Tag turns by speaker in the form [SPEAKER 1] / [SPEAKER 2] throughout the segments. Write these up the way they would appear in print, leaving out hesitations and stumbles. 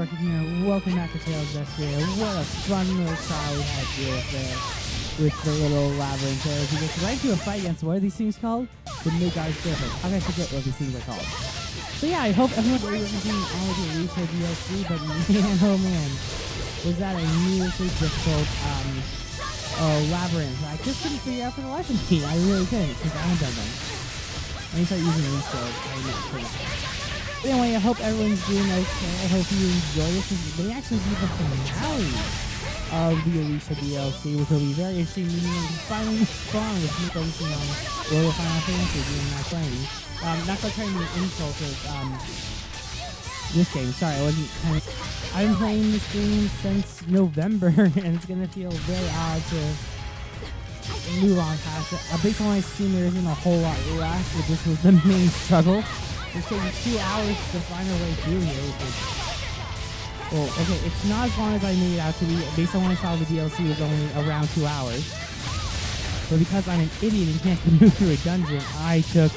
[SPEAKER 1] working here. Welcome back to Tales of Zestiria. What a fun little trial we had here with the little labyrinth there. As we get right into a fight against, what are these things called? The Midgard Serpent. How can I forget what these things are called? So yeah, I hope everyone's able to see all of the Alisha DLC, but man, oh man, was that a needlessly difficult labyrinth. I just couldn't figure out for the life of me. I really couldn't, because I haven't done them. When you start using these skills, I know for that. Anyway, I hope everyone's doing okay. I hope you enjoy this. They actually do the finale of the Alisha DLC, which will be very interesting. Meaning finally strong with me focusing on World of Final Fantasy doing my playing. Not quite trying to be insult this game. Sorry, I wasn't kind of. I've been playing this game since November, and it's gonna feel very odd to move on past it. Based on what I've seen, there isn't a whole lot left, but this was the main struggle. It's taking 2 hours to find our way through here, which is... Well, okay, it's not as long as I made it out to be. Based on what I saw, the DLC was only around 2 hours. But because I'm an idiot and can't move through a dungeon, I took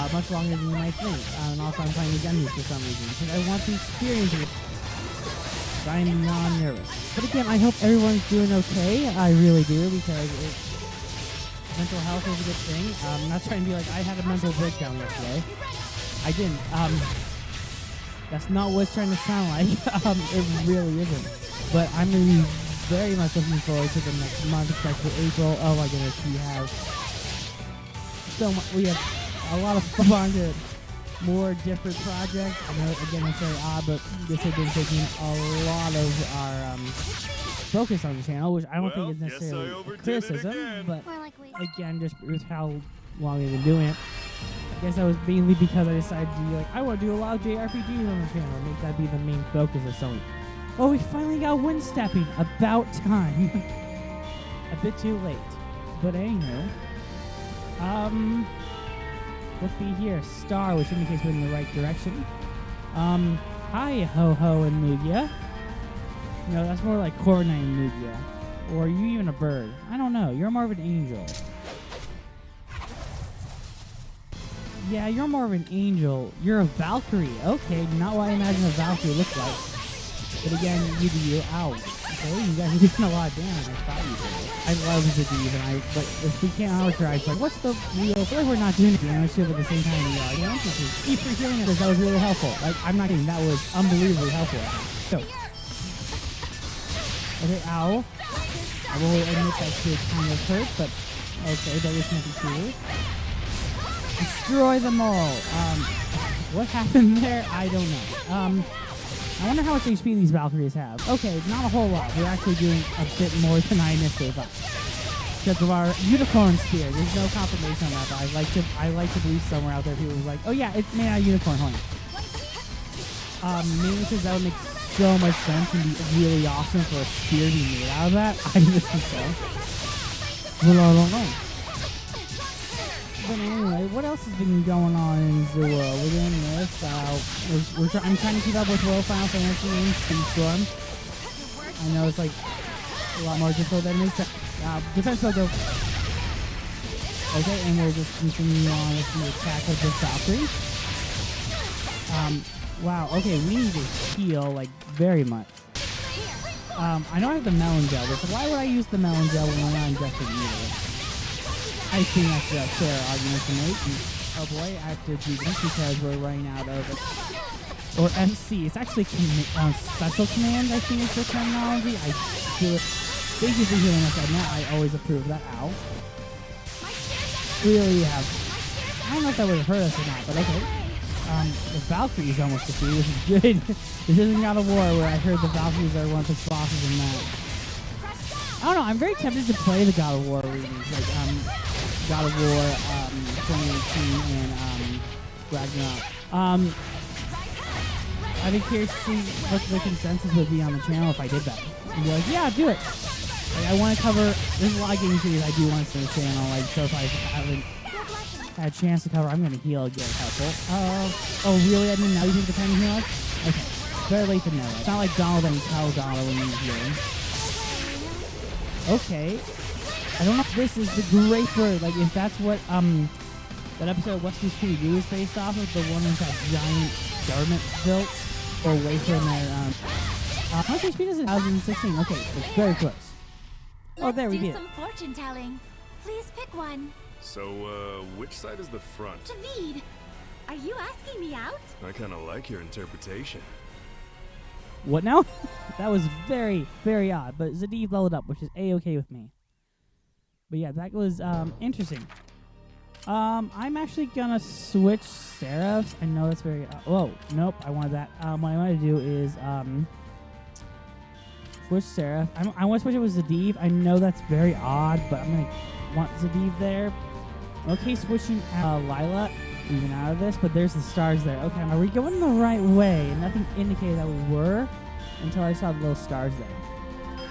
[SPEAKER 1] much longer than you might think. And also, I'm playing the dungeons for some reason, because I want the experience of it. But I'm non-nervous. But again, I hope everyone's doing okay. I really do, because mental health is a good thing. I'm not trying to be like, I had a mental breakdown yesterday. I didn't. That's not what it's trying to sound like. It really isn't. But I'm really very much looking forward to the next month, especially April. Oh my goodness, we have so much. We have a lot of fun to more different projects. I know, again, it's very odd, but this has been taking a lot of our focus on the channel, which I don't think is necessarily a criticism, but again, just with how long we've been doing it. I guess that was mainly because I decided to be like, I want to do a lot of JRPGs on the channel, make that be the main focus of Sony. Oh, we finally got wind stepping. About time. A bit too late. But anyway. Let's be here. Star, which indicates we're in the right direction. Hi, Ho-Ho and Mugia. No, that's more like Corviknight and Mugia. Or are you even a bird? I don't know. You're more of an angel. Yeah, you're more of an angel. You're a Valkyrie. Okay, not what I imagine a Valkyrie looks like. But again, you do you. Ow. Okay, you guys are doing a lot of damage. I thought you did. I love Zestiria, but if we can't outtry, it's like, what's the real? I feel like we're not doing damage here, but at the same time we are. You know, keep for healing it, because that was really helpful. Like, I'm not kidding, that was unbelievably helpful. So. Okay, ow. I will admit that she was kind of hurt, but okay, that was nothing to. Destroy them all. What happened there? I don't know. I wonder how much HP these Valkyries have. Okay, not a whole lot. We're actually doing a bit more than I initially thought. Because of our unicorn spear. There's no confirmation on that, but I like to believe somewhere out there people are like, oh yeah, it's made out of unicorn horn. Mainly because that would make so much sense and be really awesome for a spear to be made out of that. I just think so. Well, I don't know. But anyway, what else has been going on in the world? We're doing this. I'm trying to keep up with World Final Fantasy and Speedstorm. I know it's like a lot more difficult than it is. Defense will go. Okay, and we'll just continue on with the attack of the Valkyrie. Wow, okay, we need to heal, like, very much. I know I have the melon gel, but why would I use the melon gel when we're not injecting either? I think that's a fair argument to make. Oh boy, I have to do this because we're running out of it. Or MC. It's actually special command, I think is the terminology. I do it. Basically healing us right now. I always approve that. Ow. Really have. I don't know if that would hurt us or not, but okay. The Valkyries almost defeated, which is good. This isn't God of War where I heard the Valkyries are one of the bosses in that. I don't know, I'm very tempted to play the God of War readings, like God of War 2018 and Ragnarok. I'd be curious to see what the consensus would be on the channel if I did that. And be like, yeah, do it. Like, I want to cover, there's a lot of game series I do want to see on the channel, like, so if I haven't had a chance to cover, I'm going to heal again, helpful. Oh, really? I mean, now you think the time to heal us? Okay, very late to know. It's not like Donald and you tell Donald when you're healing. Okay. I don't know if this is the great bird. Like, if that's what, that episode of What's New Scooby-Doo is based off of, the one with that giant government built. away from their how much HP does it? 2016. Okay, it's very close. Oh, there we
[SPEAKER 2] do
[SPEAKER 1] did.
[SPEAKER 2] some fortune telling. Please pick one.
[SPEAKER 3] So, which side is the front?
[SPEAKER 2] David, are you asking me out?
[SPEAKER 3] I kind of like your interpretation.
[SPEAKER 1] What now? That was very, very odd. But Zediv leveled up, which is a-okay with me. But yeah, that was interesting. I'm actually gonna switch Seraphs. I know that's very. Whoa, nope. I wanted that. What I want to do is switch Seraph. I want to switch it with Zediv. I know that's very odd, but I'm gonna want Zediv there. Okay, switching Lila even out of this, but there's the stars there. Okay, are we going the right way? And nothing indicated that we were until I saw the little stars there.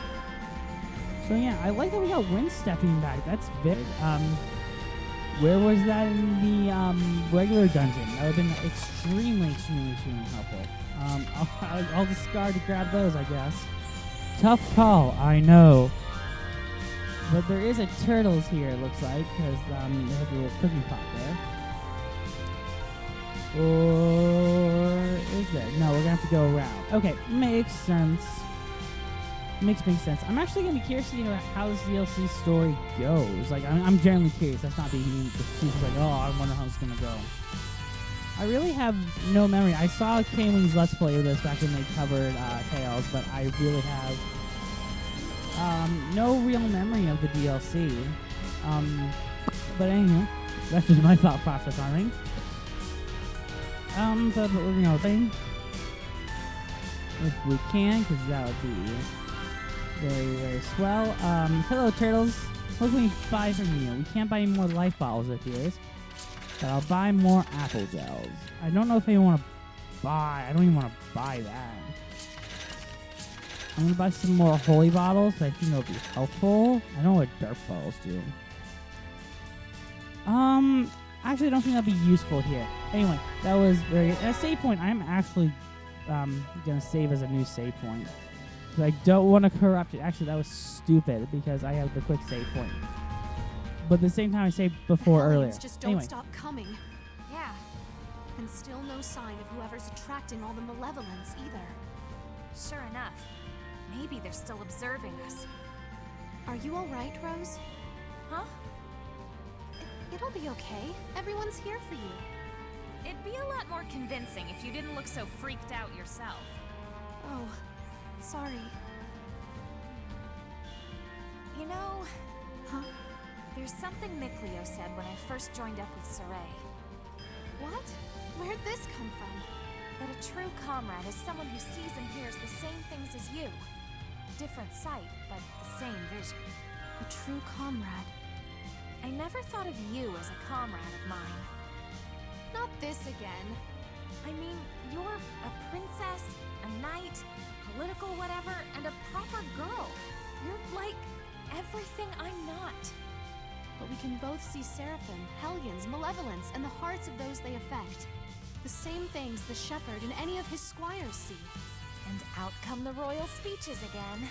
[SPEAKER 1] So yeah, I like that we got wind stepping back. That's big. Where was that in the regular dungeon? That would have been extremely helpful. I'll discard to grab those, I guess. Tough call, I know. But there is a turtles here, it looks like, because they have a little cooking pot there. Or is there? No, we're gonna have to go around. Okay, makes sense. Makes sense. I'm actually gonna be curious to know how this DLC story goes. Like, I'm generally curious. That's not being mean. Just like, oh, I wonder how it's gonna go. I really have no memory. I saw K-Wing's Let's Play of this back when they covered Tales, but I really have no real memory of the DLC. But anyway, that's just my thought process on things. But we're gonna thing if we can, because that would be very, very swell. Hello, turtles. What can we buy from you? We can't buy any more life bottles, it appears. But I'll buy more apple gels. I don't know if I want to buy. I don't even want to buy that. I'm going to buy some more holy bottles. I think it'll be helpful. I don't know what dark bottles do. Actually, I don't think that'll be useful here. Anyway, that was very good. A save point. I'm actually going to save as a new save point. I don't want to corrupt it. Actually, that was stupid because I have the quick save point. But at the same time, I saved before earlier.
[SPEAKER 4] Just don't stop coming. Yeah. And still no sign of whoever's attracting all the malevolence either.
[SPEAKER 2] Sure enough. Maybe they're still observing us.
[SPEAKER 4] Are you all right, Rose?
[SPEAKER 2] Huh?
[SPEAKER 4] It'll be okay. Everyone's here for you.
[SPEAKER 2] It'd be a lot more convincing if you didn't look so freaked out yourself.
[SPEAKER 4] Oh, sorry.
[SPEAKER 2] You know...
[SPEAKER 4] Huh?
[SPEAKER 2] There's something Mikleo said when I first joined up with Saray.
[SPEAKER 4] What? Where'd this come from?
[SPEAKER 2] That a true comrade is someone who sees and hears the same things as you. Different sight, but the same vision.
[SPEAKER 4] A true comrade.
[SPEAKER 2] I never thought of you as a comrade of mine.
[SPEAKER 4] Not this again.
[SPEAKER 2] I mean, you're a princess, a knight, political whatever, and a proper girl. You're like everything I'm not.
[SPEAKER 4] But we can both see Seraphim, Hellions, malevolence, and the hearts of those they affect. The same things the shepherd and any of his squires see.
[SPEAKER 2] And out come the royal speeches again.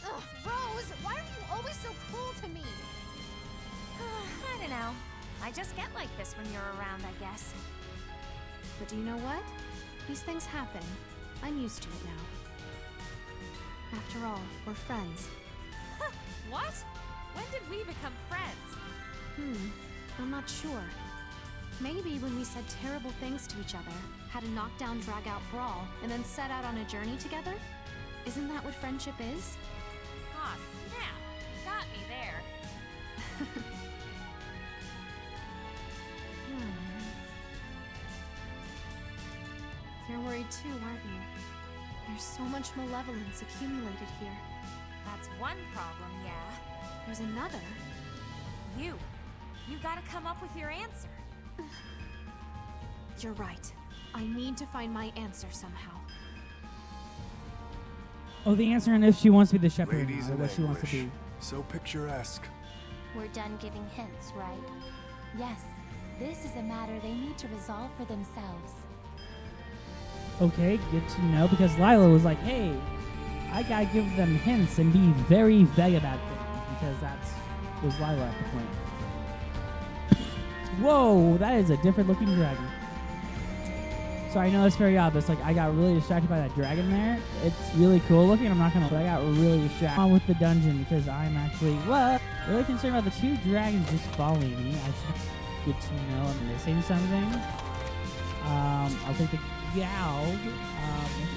[SPEAKER 4] Ugh, Rose! Why are you always so cruel to me?
[SPEAKER 2] I don't know. I just get like this when you're around, I guess.
[SPEAKER 4] But do you know what? These things happen. I'm used to it now. After all, we're friends.
[SPEAKER 2] What? When did we become friends?
[SPEAKER 4] I'm not sure. Maybe when we said terrible things to each other, had a knockdown, drag-out brawl, and then set out on a journey together? Isn't that what friendship is?
[SPEAKER 2] Aw, snap! Got me there.
[SPEAKER 4] You're worried too, aren't you? There's so much malevolence accumulated here.
[SPEAKER 2] That's one problem, yeah.
[SPEAKER 4] There's another.
[SPEAKER 2] You. You gotta come up with your answer.
[SPEAKER 4] You're right. I need to find my answer somehow.
[SPEAKER 1] Oh, the answer and if she wants to be the shepherd
[SPEAKER 3] Ladies
[SPEAKER 1] or
[SPEAKER 3] in
[SPEAKER 1] what she wants to be.
[SPEAKER 3] So picturesque.
[SPEAKER 2] We're done giving hints, right? Yes. This is a matter they need to resolve for themselves.
[SPEAKER 1] Okay, good to know, because Lila was like, hey, I gotta give them hints and be very vague about things, because that's was Lila at the point. Whoa, that is a different looking dragon. So I know it's very obvious. Like, I got really distracted by that dragon there. It's really cool looking. I'm not gonna, but I got really distracted on with the dungeon because I'm actually, well, really concerned about the 2 dragons just following me. I should get to know. I'm missing something. I'll take the Gouge.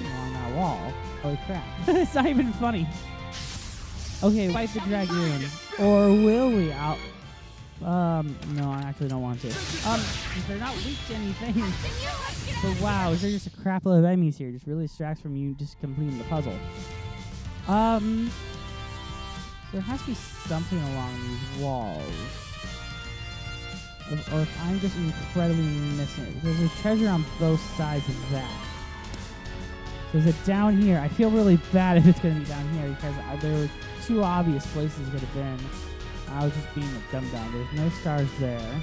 [SPEAKER 1] On that wall. Holy crap. It's not even funny. Okay, fight the dragoon. Or will we? No, I actually don't want to. They're not weak to anything. But wow, is there just a crap load of enemies here? Just really distracts from you just completing the puzzle. So there has to be something along these walls. Or if I'm just incredibly missing it. Because there's treasure on both sides of that. So is it down here? I feel really bad if it's going to be down here because there were 2 obvious places it could have been. I was just being a dum-dum. There's no stars there.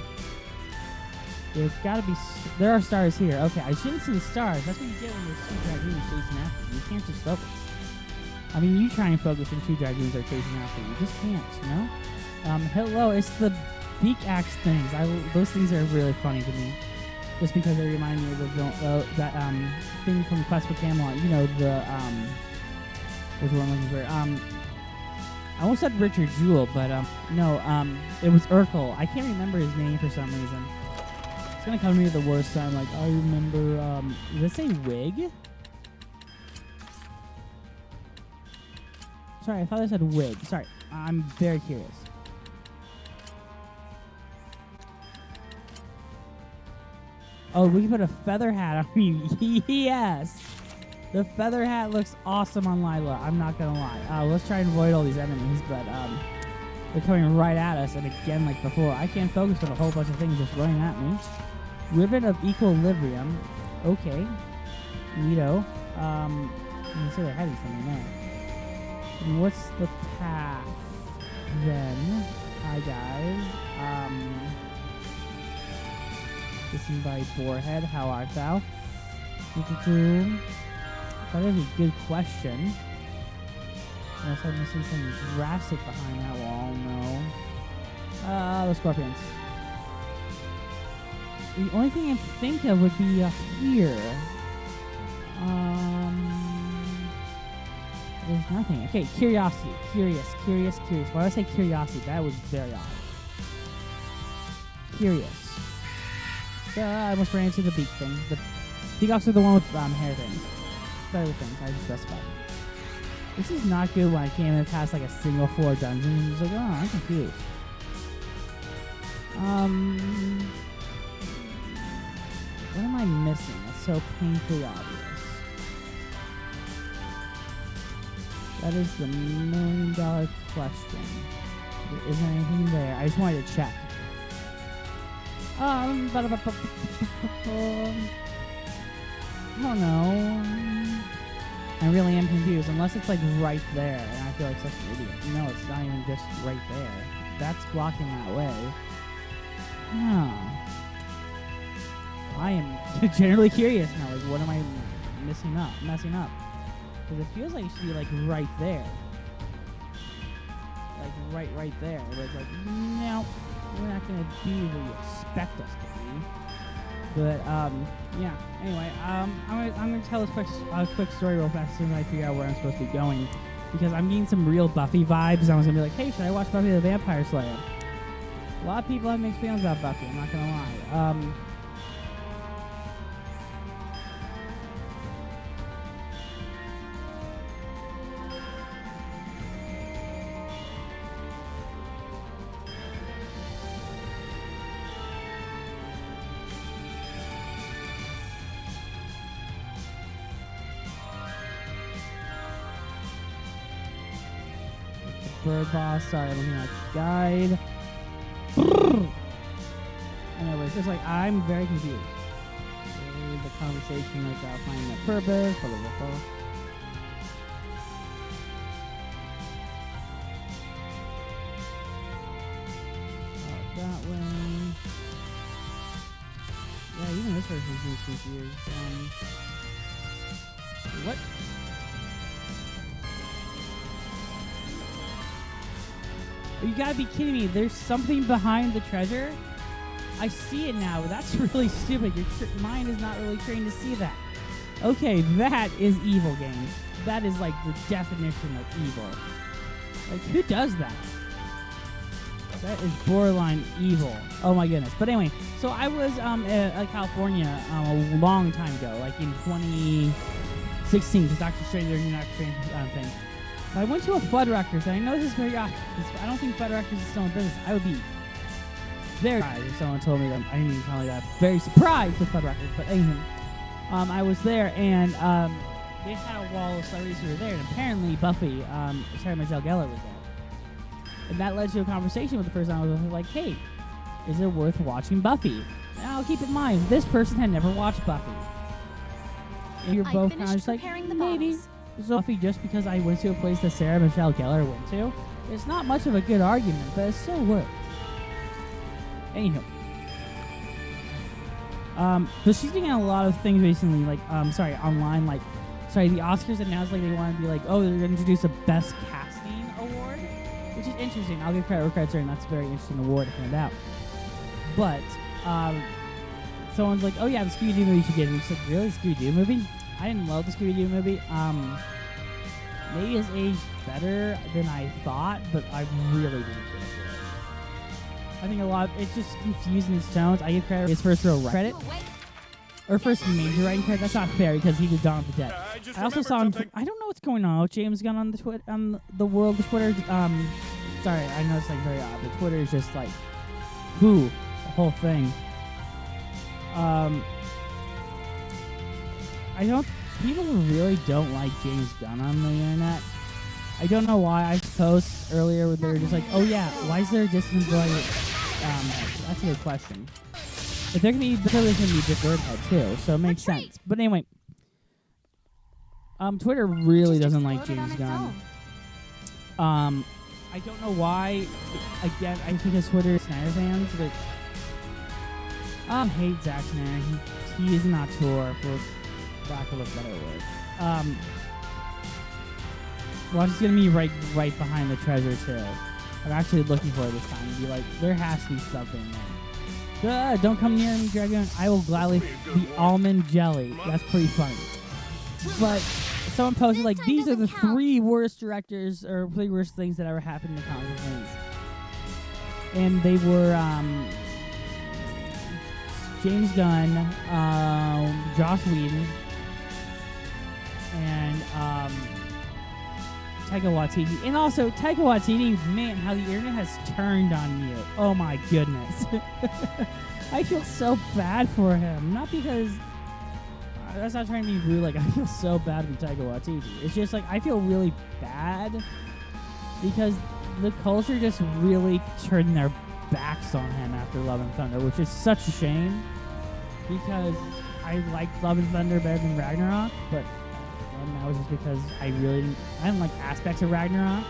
[SPEAKER 1] There's got to be... There are stars here. Okay, I shouldn't see the stars. That's what you get when there's 2 dragoons chasing after you. You can't just focus. I mean, you try and focus and 2 dragoons are chasing after you. You just can't, you know? Hello, it's the beak axe things. Those things are really funny to me. Just because they remind me of that thing from Quest for Camelot. You know, the... What's the one I'm looking for? I almost said Richard Jewell, but no, it was Urkel. I can't remember his name for some reason. It's gonna come to me the worst time. Like, I remember, does it say Wig? Sorry, I thought I said Wig. Sorry, I'm very curious. Oh, we can put a feather hat on you. Yes! The feather hat looks awesome on Lila. I'm not gonna lie. Let's try and avoid all these enemies, but they're coming right at us. And again, like before, I can't focus on a whole bunch of things just running at me. Ribbon of Equilibrium. Okay. Neato. You say there had to be something there. And what's the path then? Hi guys. This is by Boarhead. How art thou? That is a good question. Unless I'm missing something drastic behind that wall. No. The scorpions. The only thing I think of would be here. There's nothing. Okay, curiosity. Curious. Why did I say curiosity? That was very odd. Curious. I almost ran into the beak thing. The peacocks are the one with hair things. Other things I just specified. This is not good when I can't even pass like a single floor dungeon. I'm just like, oh, I'm confused. What am I missing? That's so painfully obvious. That is the $1 million question. There isn't anything there. I just wanted to check. I don't know. I really am confused, unless it's like right there, and I feel like such an idiot. No, it's not even just right there. That's blocking that way. Oh. I am generally curious now, like what am I messing up? Because it feels like it should be like right there. Like right there. But it's like, no, we're not gonna be where you expect us to be. But yeah. Anyway, I'm gonna tell a quick story real fast as soon as I figure out where I'm supposed to be going, because I'm getting some real Buffy vibes. I was gonna be like, hey, should I watch Buffy the Vampire Slayer? A lot of people have mixed feelings about Buffy. I'm not gonna lie. Bird boss, sorry, I'm looking at the guide. Anyways, just like, I'm very confused. The conversation, like, finding the purpose, blah, blah, blah, blah. That way. Yeah, even this version seems confused. What? You gotta be kidding me. There's something behind the treasure? I see it now. That's really stupid. Your mind is not really trained to see that. Okay, that is evil, game. That is like the definition of evil. Like, who does that? That is borderline evil. Oh my goodness. But anyway, so I was at California a long time ago, like in 2016, because Dr. Strange, their new Doctor Strange thing. But I went to a Fuddruckers, and I know this is very odd. I don't think Fuddruckers is still in business. I would be very surprised if someone told me that. I didn't even tell me that. Very surprised with Fuddruckers. But anyway, I was there, and they had a wall of celebrities who were there, and apparently Buffy, Sarah Michelle Gellar was there. And that led to a conversation with the person I was with, like, hey, is it worth watching Buffy? Now, keep in mind, this person had never watched Buffy. And you're both kind of just like, maybe. So Buffy, just because I went to a place that Sarah Michelle Gellar went to, it's not much of a good argument, but it still works. Anywho. So she's doing a lot of things recently, like, online, like, the Oscars announced, like, they want to be like, oh, they're going to introduce a Best Casting Award, which is interesting. I'll give credit where credit's earned. That's a very interesting award to hand out. But, someone's like, oh, yeah, the Scooby-Doo movie should get it. And she's like, really? Scooby-Doo movie? I didn't love the Scooby-Doo movie. Maybe it's aged better than I thought, but I really didn't care for it. I think it's just confusing its tones. I give credit his first real credit. Or first major writing credit. That's not fair because he did Dawn of the Dead. I also saw him. I don't know what's going on with James Gunn on the world of Twitter. Sorry, I know it's like very odd, but Twitter is just like, the whole thing. People really don't like James Gunn on the internet. I don't know why. I post earlier where they were just like, oh yeah, why is there a distance like, that's a good question. But there's going to be Dick Wordhead too, so it makes sense. But anyway, Twitter really doesn't like James Gunn. I don't know why. Again, I think it's Twitter Snyder fans, which hate Zack Snyder. He is an auteur, for lack of a better word. Well, I'm just gonna be right behind the treasure too. I'm actually looking for it this time and be like, there has to be something there. Don't come near me, Dragon. I will gladly the almond jelly. That's pretty funny. But someone posted like, these are the 3 worst directors or 3 worst things that ever happened in the comic movies. And they were James Gunn, Joss Whedon, and Taika Waititi. And also, Taika Waititi, man, how the internet has turned on you. Oh my goodness. I feel so bad for him. Not because... that's not trying to be rude. Like, I feel so bad for Taika Waititi. It's just, like, I feel really bad because the culture just really turned their backs on him after Love and Thunder, which is such a shame because I liked Love and Thunder better than Ragnarok, but again, that was just because I didn't like aspects of Ragnarok.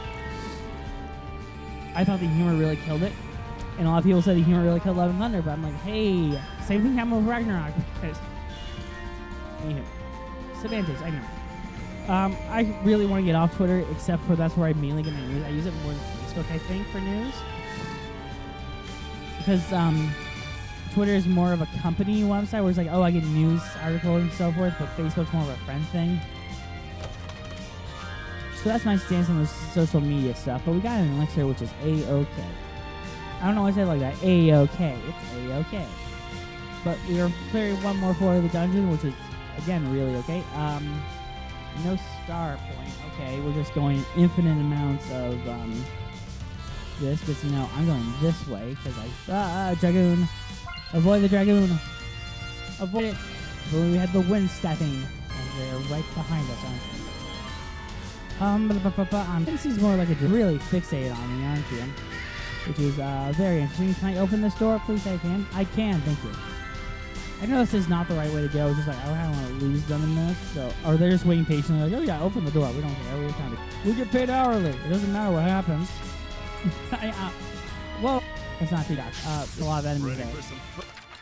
[SPEAKER 1] I thought the humor really killed it, and a lot of people said the humor really killed Love and Thunder, but I'm like, hey, same thing happened with Ragnarok. Anywho, semantics, I know. I really want to get off Twitter, except for that's where I mainly get my news. I use it more than Facebook, I think, for news. Because Twitter is more of a company website where it's like, oh, I get news articles and so forth, but Facebook's more of a friend thing. So that's my stance on the social media stuff. But we got an elixir, which is A-OK. I don't know why I say it like that. A-OK. It's A-OK. But we are clearing one more floor of the dungeon, which is, again, really okay. No star point. Okay, we're just going infinite amounts of this, because, you know, I'm going this way, because Dragoon. Avoid the Dragoon. Avoid it. But we had the wind stepping, and they're right behind us, aren't they? This is more like a really fixated on me, aren't you? Which is very interesting. Can I open this door, please? I can. I can, thank you. I know this is not the right way to go. It's just like, I don't want to lose them in this. So, or they're just waiting patiently, like, oh yeah, open the door. We don't care. We get paid hourly. It doesn't matter what happens. Well, that's not too bad. A lot of enemies there.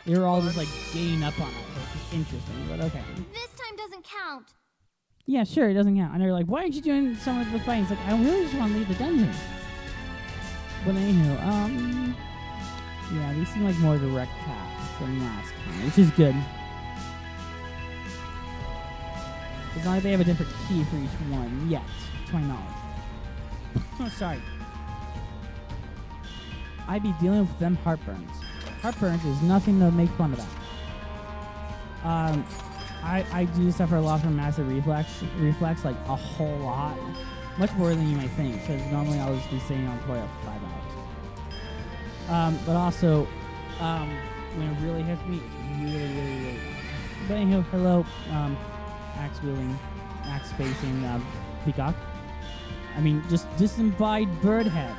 [SPEAKER 1] They were all just like gaining up on it. Which is interesting, but okay.
[SPEAKER 4] This time doesn't count.
[SPEAKER 1] Yeah, sure, it doesn't count. And they're like, why aren't you doing some of the fighting? It's like, I really just want to leave the dungeon. But anywho, Yeah, these seem like more direct paths than last time, which is good. It's not like they have a different key for each one yet, to my knowledge. Oh, sorry. I'd be dealing with them heartburns. Heartburns is nothing to make fun about. I do suffer a lot from massive reflex, like a whole lot. Much more than you might think, because normally I'll just be sitting on the toilet for 5 hours. But also, when it really hits me, it's really, really, really bad. But anyway, hello, axe-wielding, axe-spacing, peacock. I mean, just disembodied bird head.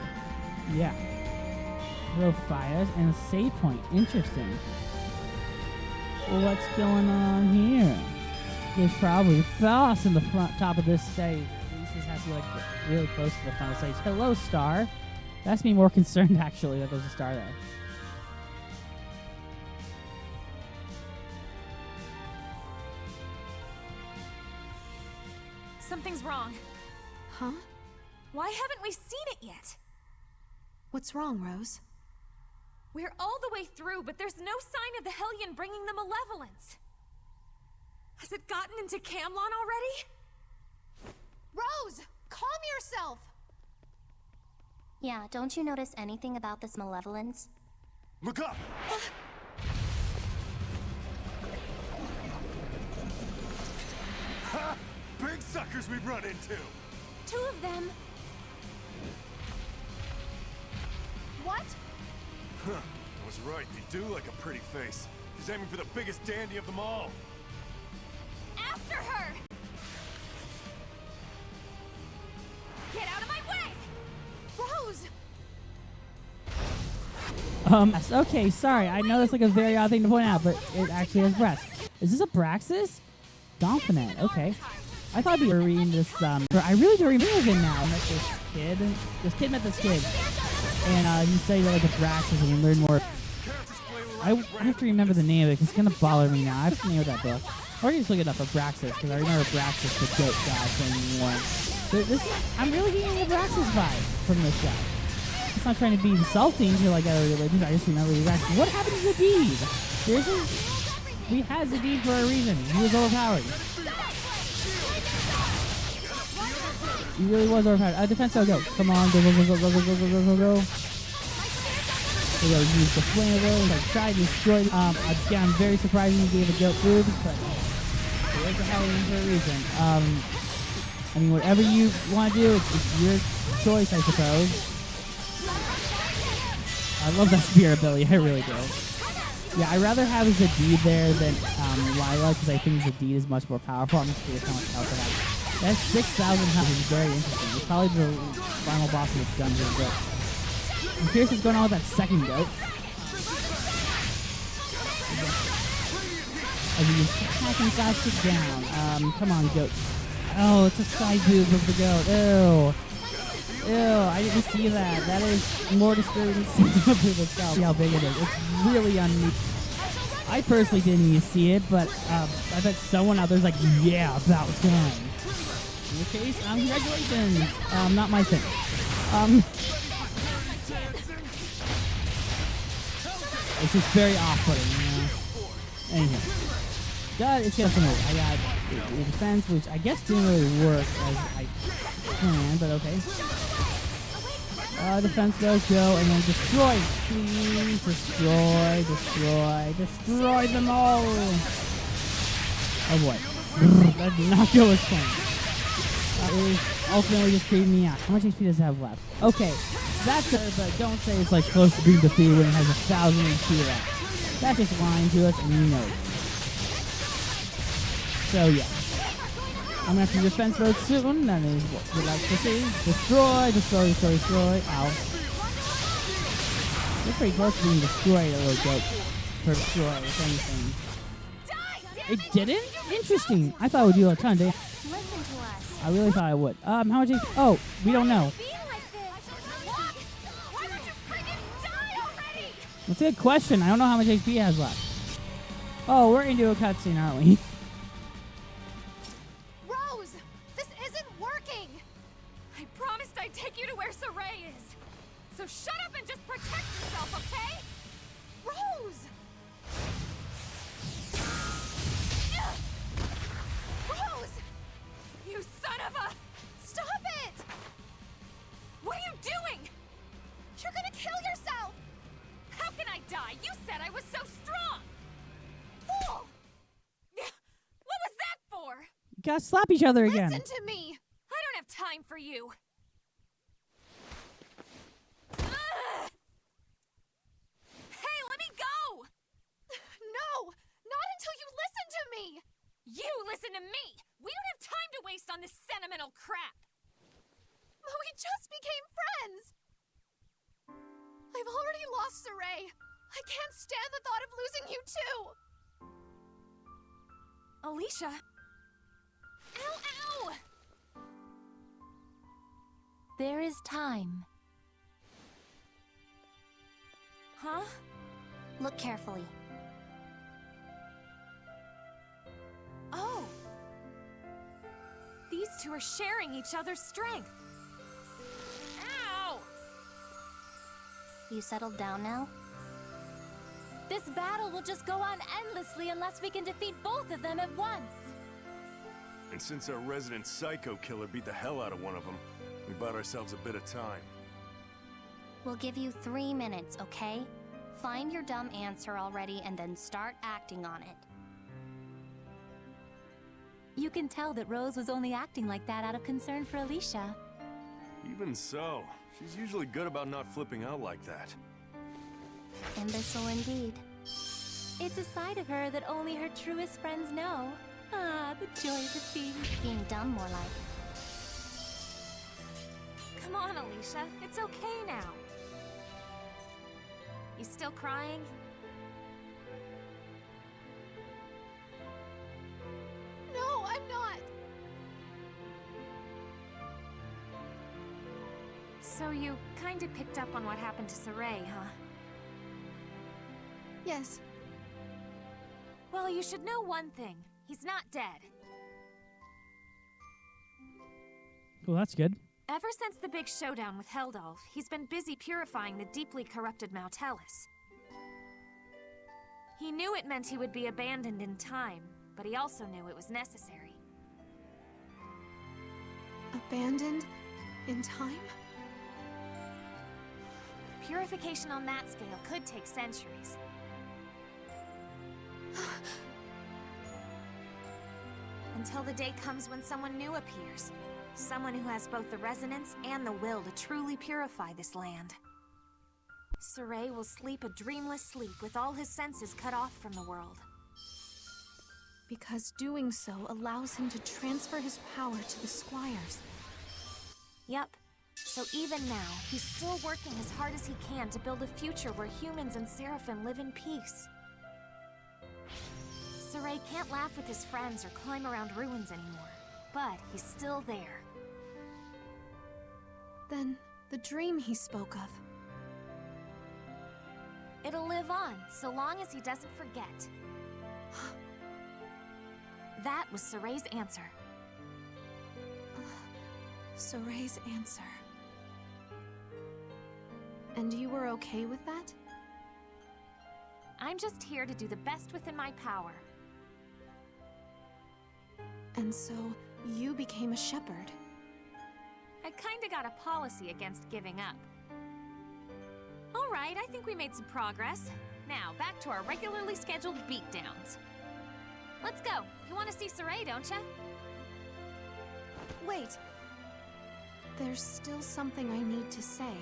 [SPEAKER 1] Yeah. Hello, fires, and a save point. Interesting. What's going on here? There's probably Foss in the top of this stage. At least this has to be like really close to the front of the stage. Hello, star. That's me more concerned actually that there's a star there.
[SPEAKER 2] Something's wrong.
[SPEAKER 4] Huh?
[SPEAKER 2] Why haven't we seen it yet?
[SPEAKER 4] What's wrong, Rose?
[SPEAKER 2] We're all the way through, but there's no sign of the Hellion bringing the malevolence. Has it gotten into Camlon already?
[SPEAKER 4] Rose! Calm yourself!
[SPEAKER 5] Yeah, don't you notice anything about this malevolence?
[SPEAKER 3] Look up! Ha! Big suckers we've run into!
[SPEAKER 2] 2 of them.
[SPEAKER 4] What?
[SPEAKER 3] Huh. I was right, they do like a pretty face. She's aiming for the biggest dandy of them all.
[SPEAKER 2] After her! Get out of my way!
[SPEAKER 4] Rose!
[SPEAKER 1] Okay, sorry. I know that's like a very odd thing to point out, but it actually has breasts. Is this a Braxis? Donphanet, okay. I thought we were reading this, I really do remember him now. I met this kid. This kid met this kid. And he said like a Braxis and we learned more. I have to remember the name of it because it's going to bother me now. I have to name that book. Or you just look it up for Braxis because I remember Braxis, the goat guy from one. I'm really getting the Braxis vibe from this guy. It's not trying to be insulting to like other religions. I just remember the Braxis. What happened to Zadid? Seriously? We had Zadid for a reason. He was overpowered. He really was overpowered. Defense, go. Come on, go. We gotta use the flamethrower and like try to destroy. Again, I'm very surprised he gave a goat food, but it was a Hellion for a reason. I mean, whatever you want to do, it's your choice, I suppose. I love that spear ability, I really do. Yeah, I'd rather have Zadid there than Lila, because I think Zadid is much more powerful. I'm just curious how much health it has. That's 6,000 health, which is very interesting. It's probably the final boss of this dungeon, but I'm curious what's going on with that second goat. As you attacking guys, sit down. Come on, goat. Oh, it's a side boob of the goat. Ew. Ew, I didn't see that. That is more disturbing than seeing the boob itself. See how big it is. It's really unneat. I personally didn't even see it, but I bet someone out there's like, yeah, about time. In your case, congratulations. Not my thing. It's just very off-putting, you know. Anyhow. It's just a move. I got the defense, which I guess didn't really work as I planned, but okay. Defense goes, go, and then destroy. Please destroy them all. Oh boy. That did not go as planned. It was ultimately just creeping me out. How much HP does it have left? Okay, that's it, but don't say it's like close to being defeated when it has 1,000 HP left. That's just lying to us, and you know it. So yeah. I'm gonna have to defense mode soon. That is what we'd like to see. Destroy. Ow. You're pretty close to being destroyed, a little goat. For destroy, if anything. It didn't? Interesting. I thought it would do a ton of damage.
[SPEAKER 5] Listen to us.
[SPEAKER 1] I really thought it would. How much HP? Oh, we don't know. That's a good question. I don't know how much HP it has left. Oh, we're into a cutscene, aren't we?
[SPEAKER 4] Rose! This isn't working!
[SPEAKER 2] I promised I'd take you to where Saray is. So shut up and just protect yourself, okay? Rose! Rose! You son of a...
[SPEAKER 4] Stop it!
[SPEAKER 2] What are you doing?
[SPEAKER 4] You're gonna kill yourself!
[SPEAKER 2] How can I die? You said I was so strong!
[SPEAKER 4] Fool!
[SPEAKER 2] What was that for?
[SPEAKER 1] You gotta slap each other again.
[SPEAKER 4] Listen to me!
[SPEAKER 2] I don't have time for you. Ugh! Hey, let me go!
[SPEAKER 4] No! Not until you listen to me!
[SPEAKER 2] You listen to me! We don't have time to waste on this sentimental crap!
[SPEAKER 4] But we just became friends! I've already lost Saray. I can't stand the thought of losing you too!
[SPEAKER 2] Alisha! Ow, ow!
[SPEAKER 5] There is time.
[SPEAKER 2] Huh?
[SPEAKER 5] Look carefully.
[SPEAKER 2] Oh! These two are sharing each other's strength. Ow!
[SPEAKER 5] You settled down now? This battle will just go on endlessly unless we can defeat both of them at once.
[SPEAKER 3] And since our resident psycho killer beat the hell out of one of them, we bought ourselves a bit of time.
[SPEAKER 5] We'll give you 3 minutes, okay? Find your dumb answer already and then start acting on it. You can tell that Rose was only acting like that out of concern for Alisha.
[SPEAKER 3] Even so, she's usually good about not flipping out like that.
[SPEAKER 5] Imbecile indeed. It's a side of her that only her truest friends know. Ah, the joys of being dumb, more like.
[SPEAKER 2] Come on, Alisha. It's okay now. You still crying?
[SPEAKER 4] No, I'm not!
[SPEAKER 2] So you kinda picked up on what happened to Saray, huh?
[SPEAKER 4] Yes.
[SPEAKER 2] Well, you should know one thing. He's not dead.
[SPEAKER 1] Well, that's good.
[SPEAKER 2] Ever since the big showdown with Heldolf, he's been busy purifying the deeply corrupted Mautalis. He knew it meant he would be abandoned in time, but he also knew it was necessary.
[SPEAKER 4] Abandoned? In time?
[SPEAKER 2] Purification on that scale could take centuries. Until the day comes when someone new appears. Someone who has both the resonance and the will to truly purify this land. Saray will sleep a dreamless sleep with all his senses cut off from the world.
[SPEAKER 4] Because doing so allows him to transfer his power to the squires.
[SPEAKER 2] Yep. So even now, he's still working as hard as he can to build a future where humans and Seraphim live in peace. Saray can't laugh with his friends or climb around ruins anymore, but he's still there.
[SPEAKER 4] Then, the dream he spoke of.
[SPEAKER 2] It'll live on, so long as he doesn't forget. That was Saray's answer.
[SPEAKER 4] Saray's answer. And you were okay with that?
[SPEAKER 2] I'm just here to do the best within my power.
[SPEAKER 4] And so, you became a shepherd.
[SPEAKER 2] I kinda got a policy against giving up. Alright, I think we made some progress. Now, back to our regularly scheduled beatdowns. Let's go. You want to see Saray, don't ya?
[SPEAKER 4] Wait. There's still something I need to say.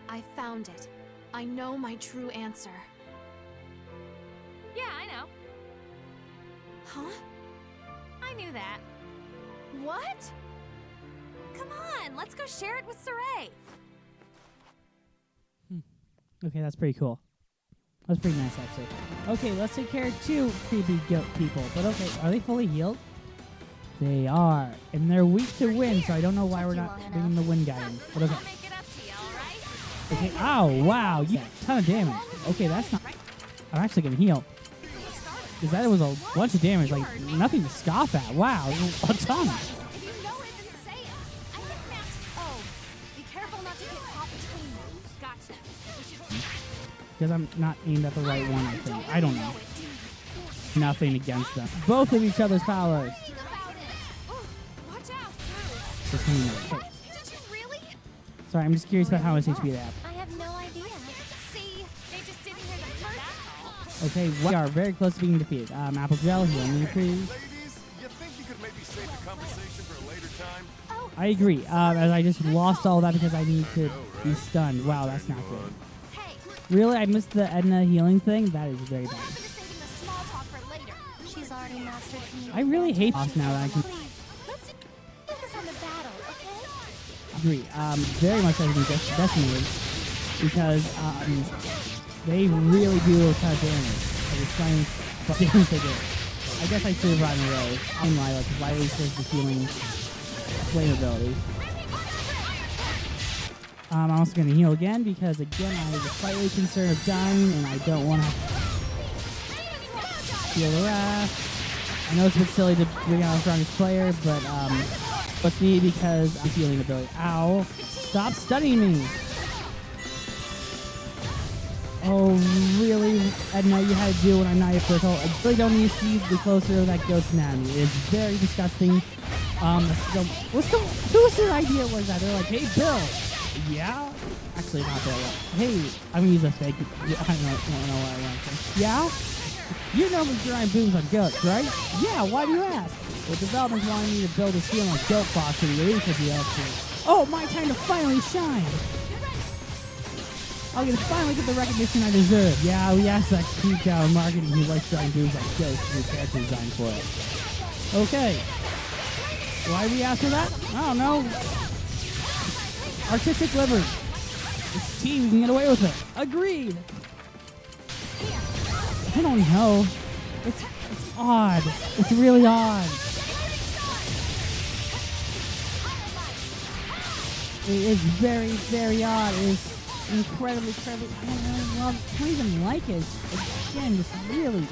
[SPEAKER 4] I found it. I know my true answer.
[SPEAKER 2] Yeah, I know.
[SPEAKER 4] Huh?
[SPEAKER 2] I knew that.
[SPEAKER 4] What?
[SPEAKER 2] Come on, let's go share it with Saray.
[SPEAKER 1] Okay, that's pretty cool. That's pretty nice, actually. Okay, let's take care of 2 creepy goat people. But okay, are they fully healed? They are. And they're weak to wind, so I don't know why we're not bringing the wind guy in. But okay.
[SPEAKER 2] I'll make it up to you, alright?
[SPEAKER 1] Okay, ow, wow, you ton of damage. Okay, that's not... I'm actually gonna heal. Because that was a bunch of damage, like, nothing to scoff at. Wow, a ton.
[SPEAKER 4] If you know it, then say it. I think Max... Oh, be careful not to get caught between them.
[SPEAKER 1] Because I'm not aimed at the right one, I think. I don't know. Nothing against them. Both of each other's powers.
[SPEAKER 4] Watch out!
[SPEAKER 1] Just hang there. Okay.
[SPEAKER 4] Did you really?
[SPEAKER 1] Sorry, I'm just curious about how much HP they have.
[SPEAKER 5] I have no idea.
[SPEAKER 4] See, they just didn't hear the first.
[SPEAKER 1] Okay, we are very close to being defeated. Apple Gel, heal me, please.
[SPEAKER 3] Ladies, you think you could maybe save the conversation for a later time?
[SPEAKER 1] I agree. As I just lost all that because I need to be stunned. Wow, that's not good.
[SPEAKER 4] Hey,
[SPEAKER 1] Really, I missed the Edna healing thing. That is very bad.
[SPEAKER 4] we're just saving the small talk for later.
[SPEAKER 5] She's already mastered communication.
[SPEAKER 1] I really hate boss now that I can
[SPEAKER 5] Please, let's focus on the battle, okay?
[SPEAKER 1] agree. Very much I think decimated because they really do a ton of damage. I was trying to damage they do. I guess I should have gotten Rose. I'm Lila because Lila says the healing flame ability. I'm also going to heal again because, again, I was slightly concerned of dying and I don't want to heal the rest. I know it's a bit silly to bring out a strongest player, but what's needed because I'm healing ability. Ow. Stop stunning me. Oh, really? Edna, you had to do when I'm not your first hole. I really don't need to see the closer that ghost anatomy. It is very disgusting. Whose idea was that? They're like, hey, Bill. Yeah? Actually, not Bill. Hey, I'm going to use a fake. I don't know what I want to say. Yeah? You know the giant boobs on goats, right? Yeah, why do you ask? The developers wanted me to build a ceiling like goat box and the for the DLC. Oh, my time to finally shine! I'm gonna finally get the recognition I deserve. Yeah, we asked that creep out in marketing who likes giant boobs like goats to do character design for it. Okay. Why we ask for that? I don't know. Artistic liver. This team can get away with it. Agreed. I don't know. It's odd. It's really odd. It is very, very odd. It is incredibly. I don't even like it. It's, again, just really,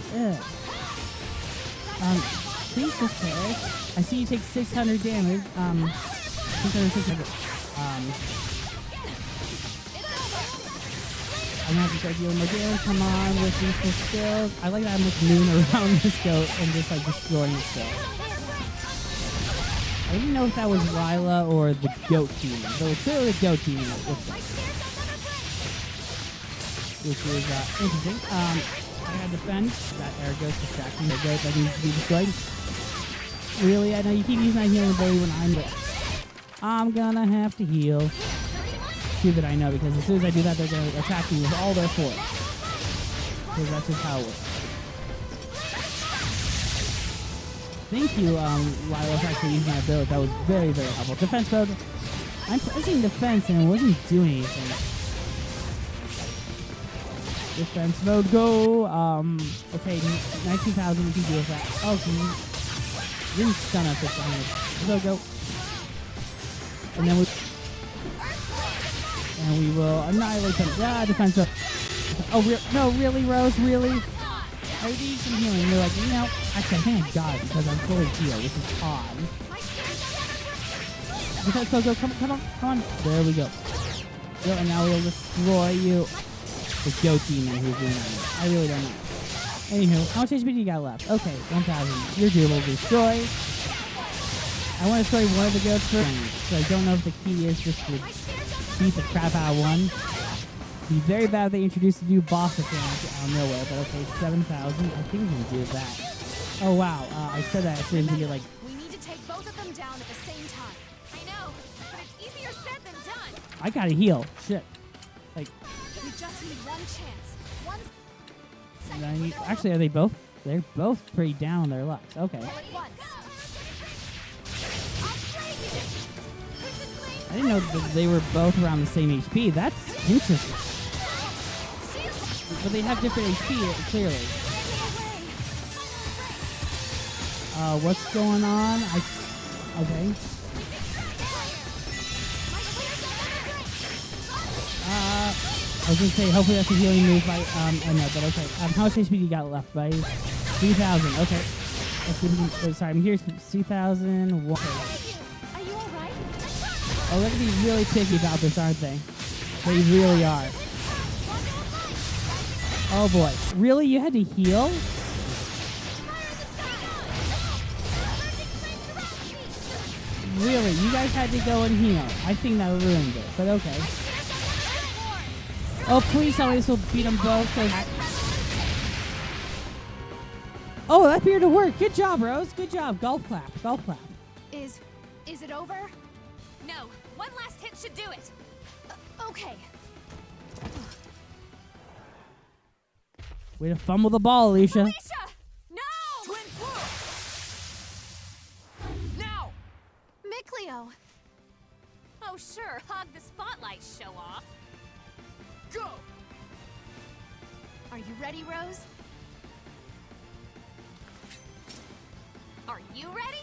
[SPEAKER 1] please just say, I see you take 600 damage. 600. I'm gonna have to start dealing with damage. Come on, with these skills. I like that I'm just moving around this goat and just like destroying it still. I didn't know if that was Lila or the goat team. So it's clearly the goat team. Which is interesting. I had defend. That air goes distracting the goat that needs to be destroyed. Really? I know you keep using that healing ability when I'm there. I'm gonna have to heal. That I know, because as soon as I do that, they're going to attack me with all their force. Because that's just how it works. Thank you, Lila, for actually using my ability. That was very, very helpful. Defense mode. I'm pressing defense and it wasn't doing anything. Defense mode, go. Okay, 19,000, we can deal with that. Oh, you didn't stun us this time. Go. And then we will annihilate them. Defense up. Oh, no, really, Rose? Really? I need some healing. You're like, actually, I think I got it because I'm fully healed, which is odd. Defense, go. Come on. There we go. And now we'll destroy you. The goat demon who's doing that. I really don't know. Anywho, how much HP do you got left? Okay, 1,000. You're doable. Destroy. I want to destroy one of the goats first, so I don't know if the key is just to beat the crap out of one. It'd be very bad if they introduced a new boss appearance out of nowhere, but okay, 7,000. I think we can do that. Oh wow, I said that as soon as we get like.
[SPEAKER 4] We need to take both of them down at the same time. I know, but it's easier said than done.
[SPEAKER 1] I gotta heal. Shit. Like.
[SPEAKER 4] We just need one chance. One
[SPEAKER 1] Actually, are they both? They're both pretty down on their lucks. Okay.
[SPEAKER 4] all at once.
[SPEAKER 1] I didn't know that they were both around the same HP. That's interesting. But they have different HP, clearly. What's going on? Okay. I was gonna say, hopefully that's a healing move by, I know, but okay. How much HP do you got left, buddy? 3,000, okay. Let's see if we can, sorry, I'm here, 2,000,
[SPEAKER 5] Are you alright?
[SPEAKER 1] Oh, they're gonna be really picky about this, aren't they? They really are. Oh boy. Really? You had to heal? Really? You guys had to go and heal. I think that ruined it, but okay. Oh, please tell me this will beat them both. Oh, that appeared to work. Good job, Rose. Good job. Golf clap. Golf clap.
[SPEAKER 4] Is it over?
[SPEAKER 5] No, one last hit should do it.
[SPEAKER 4] Okay.
[SPEAKER 1] Way to fumble the ball, Alicia.
[SPEAKER 5] Alisha! No! Twin Flu! Now!
[SPEAKER 4] Micleo.
[SPEAKER 5] Oh, sure, hog the spotlight, show off.
[SPEAKER 3] Go!
[SPEAKER 4] Are you ready, Rose?
[SPEAKER 5] Are you ready?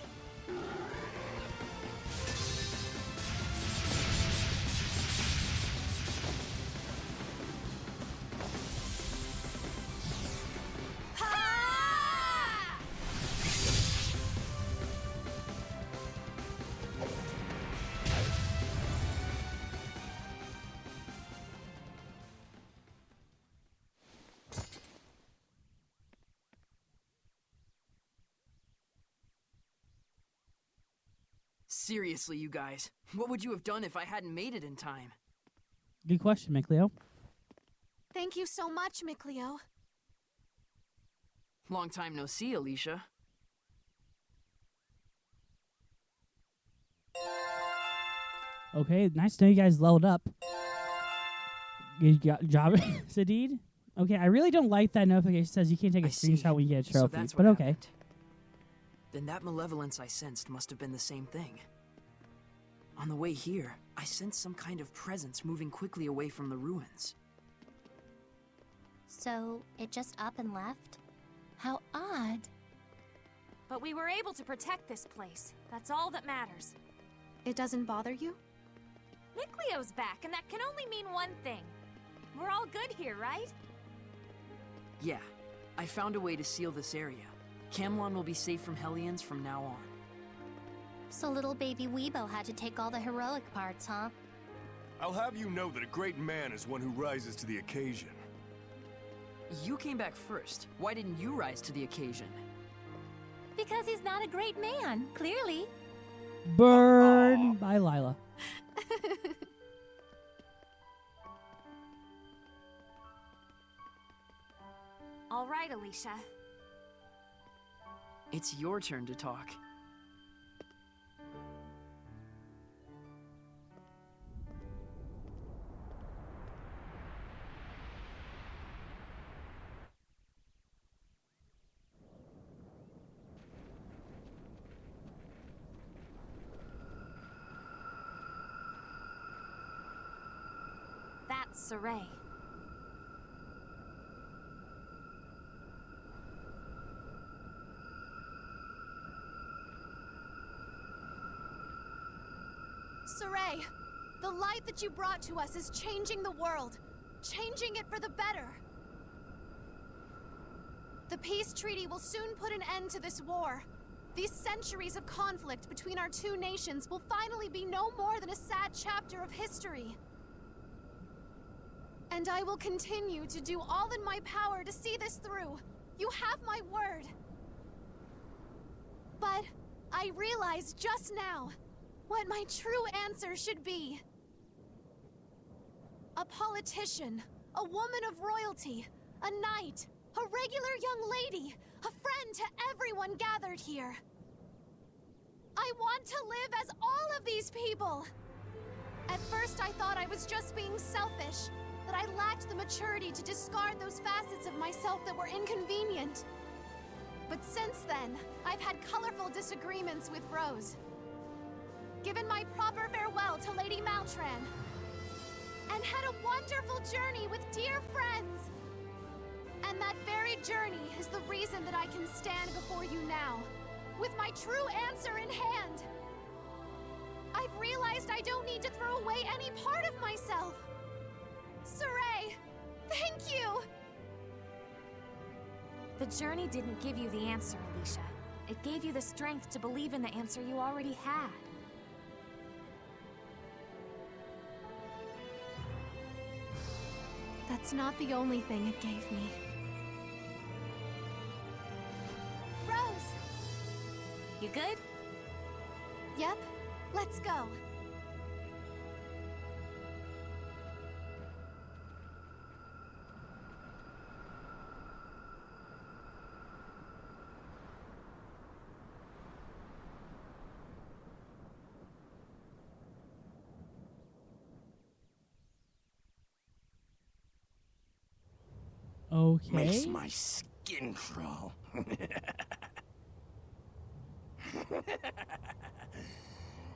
[SPEAKER 6] Seriously, you guys, what would you have done if I hadn't made it in time?
[SPEAKER 1] Good question, Micleo.
[SPEAKER 4] Thank you so much, Micleo.
[SPEAKER 6] Long time no see, Alisha.
[SPEAKER 1] Okay, nice to know you guys leveled up. Good job, Sadid. Okay, I really don't like that notification says you can't take a
[SPEAKER 6] I see.
[SPEAKER 1] screenshot when you get a
[SPEAKER 6] So
[SPEAKER 1] trophy,
[SPEAKER 6] that's
[SPEAKER 1] but
[SPEAKER 6] what
[SPEAKER 1] okay.
[SPEAKER 6] happened. Then that malevolence I sensed must have been the same thing. On the way here, I sensed some kind of presence moving quickly away from the ruins.
[SPEAKER 5] So, it just up and left? How odd.
[SPEAKER 2] But we were able to protect this place. That's all that matters.
[SPEAKER 4] It doesn't bother you?
[SPEAKER 2] Micleo's back, and that can only mean one thing. We're all good here, right?
[SPEAKER 6] Yeah, I found a way to seal this area. Camlon will be safe from Hellions from now on.
[SPEAKER 5] So little baby Weebo had to take all the heroic parts, huh?
[SPEAKER 3] I'll have you know that a great man is one who rises to the occasion.
[SPEAKER 6] You came back first. Why didn't you rise to the occasion?
[SPEAKER 5] Because he's not a great man, clearly.
[SPEAKER 1] Burn! Bye, Lila.
[SPEAKER 2] All right, Alisha.
[SPEAKER 6] It's your turn to talk.
[SPEAKER 2] That's Saray.
[SPEAKER 4] Saray, the light that you brought to us is changing the world. Changing it for the better. The peace treaty will soon put an end to this war. These centuries of conflict between our two nations will finally be no more than a sad chapter of history. And I will continue to do all in my power to see this through. You have my word. But I realized just now what my true answer should be. A politician, a woman of royalty, a knight, a regular young lady, a friend to everyone gathered here. I want to live as all of these people. At first I thought I was just being selfish, that I lacked the maturity to discard those facets of myself that were inconvenient. But since then, I've had colorful disagreements with Rose. Given my proper farewell to Lady Maltran, and had a wonderful journey with dear friends. And that very journey is the reason that I can stand before you now, with my true answer in hand. I've realized I don't need to throw away any part of myself. Saray, thank you!
[SPEAKER 2] The journey didn't give you the answer, Alisha. It gave you the strength to believe in the answer you already had.
[SPEAKER 4] That's not the only thing it gave me.
[SPEAKER 2] Rose! You good?
[SPEAKER 4] Yep, let's go.
[SPEAKER 1] Okay.
[SPEAKER 7] Makes my skin crawl.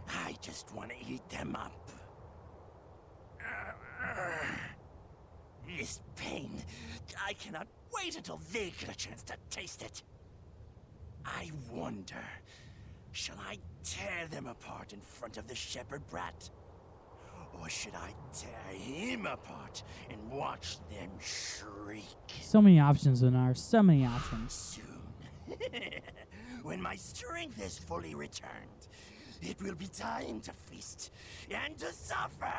[SPEAKER 7] I just want to eat them up. This pain, I cannot wait until they get a chance to taste it. I wonder, shall I tear them apart in front of the shepherd brat? Or should I tear him apart and watch them shriek?
[SPEAKER 1] So many options, Lunar. So many options.
[SPEAKER 7] Soon, when my strength is fully returned, it will be time to feast and to suffer.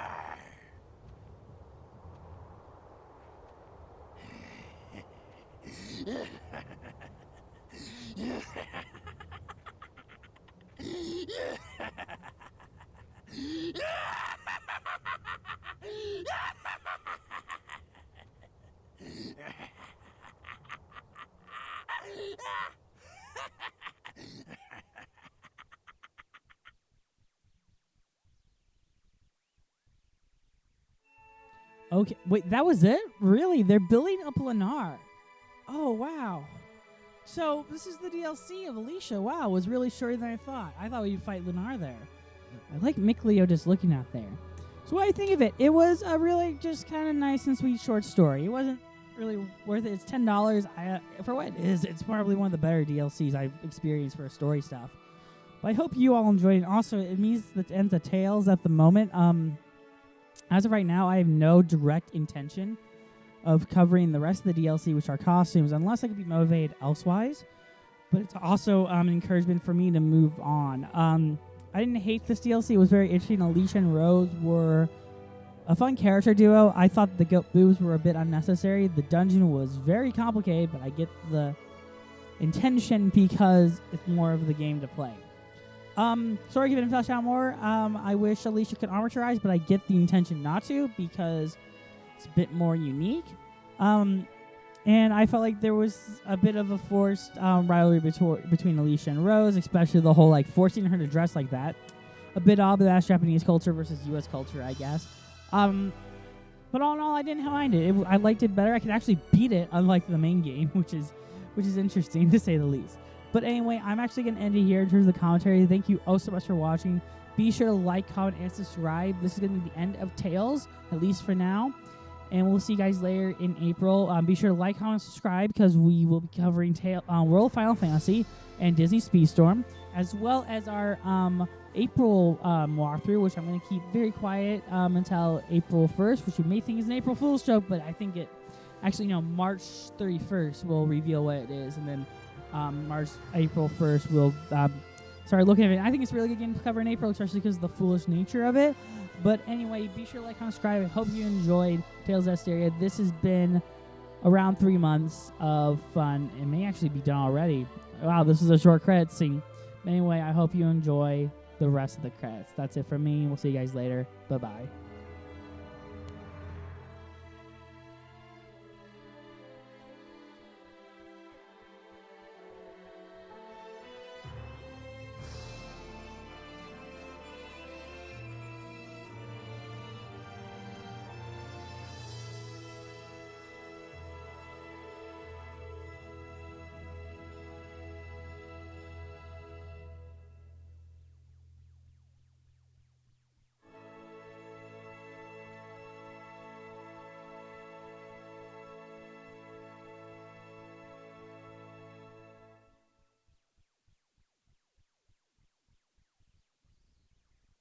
[SPEAKER 1] Okay, wait, that was it? Really? They're building up Lennar. Oh, wow. So, this is the DLC of Alisha. Wow, it was really shorter than I thought. I thought we'd fight Lennar there. I like Mick Leo just looking out there. So what do you think of it? It was a really just kind of nice and sweet short story. It wasn't really worth it. It's $10. For what it is, it's probably one of the better DLCs I've experienced for story stuff. But I hope you all enjoyed it. Also, it means that ends of Tales at the moment. As of right now, I have no direct intention of covering the rest of the DLC, which are costumes, unless I could be motivated elsewise. But it's also an encouragement for me to move on. I didn't hate this DLC. It was very interesting. Alisha and Rose were a fun character duo. I thought the goat boobs were a bit unnecessary. The dungeon was very complicated, but I get the intention because it's more of the game to play. Sorry, giving it flesh out more. I wish Alisha could armorize, but I get the intention not to because it's a bit more unique. And I felt like there was a bit of a forced rivalry between Alisha and Rose, especially the whole like forcing her to dress like that. A bit odd, but that's Japanese culture versus U.S. culture, I guess. But all in all, I didn't mind it. I liked it better. I could actually beat it, unlike the main game, which is interesting to say the least. But anyway, I'm actually going to end it here in terms of the commentary. Thank you oh so much for watching. Be sure to like, comment, and subscribe. This is going to be the end of Tales, at least for now. And we'll see you guys later in April. Be sure to like, comment, and subscribe because we will be covering World of Final Fantasy and Disney Speedstorm, as well as our April walkthrough, which I'm going to keep very quiet until April 1st, which you may think is an April Fool's joke, but I think it actually, March 31st will reveal what it is, and then April 1st we'll start looking at it. I think it's a really good game to cover in April, especially because of the foolish nature of it. But anyway, be sure to like, comment, subscribe. I hope you enjoyed Tales of Zestiria. This has been around 3 months of fun. It may actually be done already. Wow, this is a short credit scene. Anyway, I hope you enjoy the rest of the credits. That's it from me. We'll see you guys later. Bye-bye.